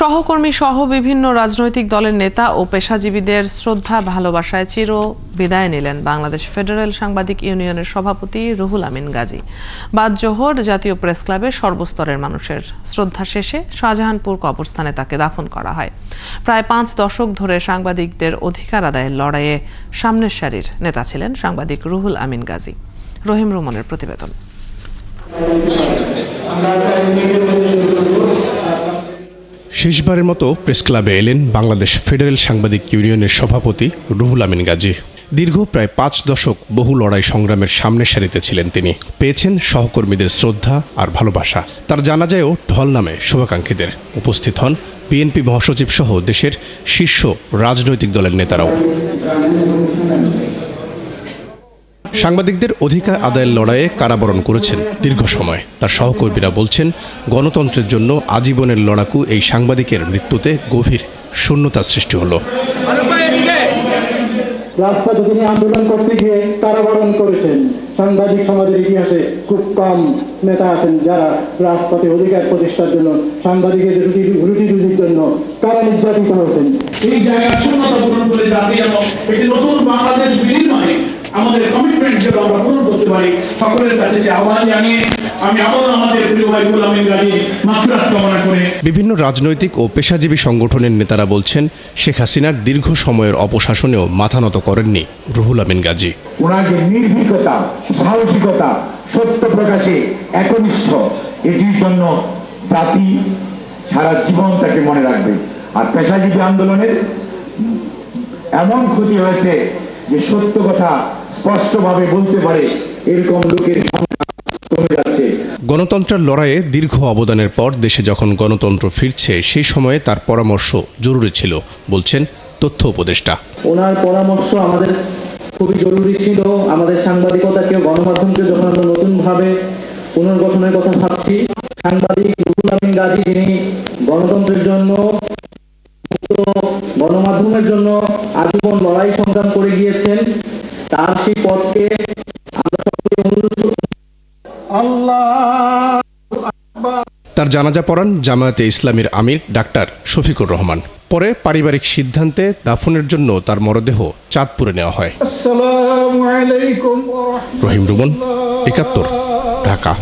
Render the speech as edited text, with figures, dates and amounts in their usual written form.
সহকর্মী সহ বিভিন্ন রাজনৈতিক দলের নেতা ও পেশাজীবীদের শ্রদ্ধা ভালোবাসায় চির বিদায় নিলেন বাংলাদেশ ফেডারেল সাংবাদিক ইউনিয়নের সভাপতি রুহুল আমিন গাজী। বাদ জোহর জাতীয় প্রেস ক্লাবে সর্বস্তরের মানুষের শ্রদ্ধা শেষে শাহজাহানপুর কবরস্থানে তাকে দাফন করা হয়। প্রায় 5 দশক ধরে সাংবাদিকদের অধিকার আদায়ের লড়াইয়ে সামনের সারির নেতা ছিলেন সাংবাদিক রুহুল আমিন গাজী। রহিম রুমনের প্রতিবেদন। শেষবারের মতো প্রেস ক্লাবে এলেন বাংলাদেশ ফেডারেল সাংবাদিক ইউনিয়নের সভাপতি রুহুল আমিন গাজী। দীর্ঘ প্রায় 5 দশক বহু লড়াই সংগ্রামের সামনের সারিতে ছিলেন তিনি। পেয়েছেন সহকর্মীদের শ্রদ্ধা আর ভালোবাসা। তার জানাজায়ও ঢল নামে শুভাকাঙ্ক্ষীদের। উপস্থিত হন বিএনপি মহাসচিব সহ দেশের শীর্ষ রাজনৈতিক দলের নেতারাও। সাংবাদিকদের অধিকার আদায়ের লড়াইয়ে কারাবরণ করেছেন দীর্ঘ সময়। তার সহকর্মীরা বলছেন, গণতন্ত্রের জন্য আজীবনের লড়াকু এই সাংবাদিকের মৃত্যুতে গভীর শূন্যতার সৃষ্টি হলো। রাজপথে তিনি আন্দোলন করতে গিয়ে কারাবরণ করেছেন। সাংবাদিক সমাজের ইতিহাসে খুব কম নেতা আছেন যারা রাজপথে অধিকার প্রতিষ্ঠার জন্য, সাংবাদিকের রুটি রুজির জন্য কারা নির্যাতিত হয়েছেন। এই জায়গার শূন্যতা পূরণ করে জাতি যেন একটি নতুন বাংলাদেশ বিনির্মাণে আমাদের কমিটমেন্ট যেন আমরা পূরণ করতে পারি, সকলের কাছে সে আহ্বান জানিয়ে আমি আবার আমাদের প্রিয় ভাই রুহুল আমিন গাজী মাগফিরাত কামনা করে। বিভিন্ন রাজনৈতিক ও পেশাজীবী সংগঠনের নেতারা বলছেন, শেখ হাসিনার দীর্ঘ সময়ের অপশাসনেও মাথা নত করেননি রুহুল আমিন গাজী। ওনার যে নির্ভীকতা, সাহসিকতা, সত্য প্রকাশে একনিষ্ঠ, এটির জন্য জাতি সারা জীবন তাকে মনে রাখবে। আর পেশাজীবী আন্দোলনের এমন ক্ষতি হয়েছে যে সত্য কথা স্পষ্টভাবে বলতে পারে এরকম লোকের সংখ্যা কমে যাচ্ছে। গণতন্ত্রের লড়াইয়ে দীর্ঘ অবদানের পর দেশে যখন গণতন্ত্র ফিরছে, সেই সময়ে তার পরামর্শ জরুরি ছিল বলছেন তথ্য উপদেষ্টা। ওনার পরামর্শ আমাদের খুবই জরুরি ছিল। আমাদের সাংবাদিকতাকে, গণমাধ্যমকে যখন আমরা নতুনভাবে পুনর্গঠনের কথা ভাবছি, সাংবাদিক রুহুল আমিন গাজী যিনি গণতন্ত্রের জন্য, গণমাধ্যমের জন্য আজীবন লড়াই সংগ্রাম করে গিয়েছেন, তার সেই পথকে আমরা সকলে অনুরোধ করব। তার জানাজা পড়ান জামায়াতে ইসলামীর আমির ডাক্তার শফিকুর রহমান। পরে পারিবারিক সিদ্ধান্তে দাফনের জন্য তার মরদেহ চাঁদপুরে নেওয়া হয়। রহিম রুমন, ৭১, ঢাকা।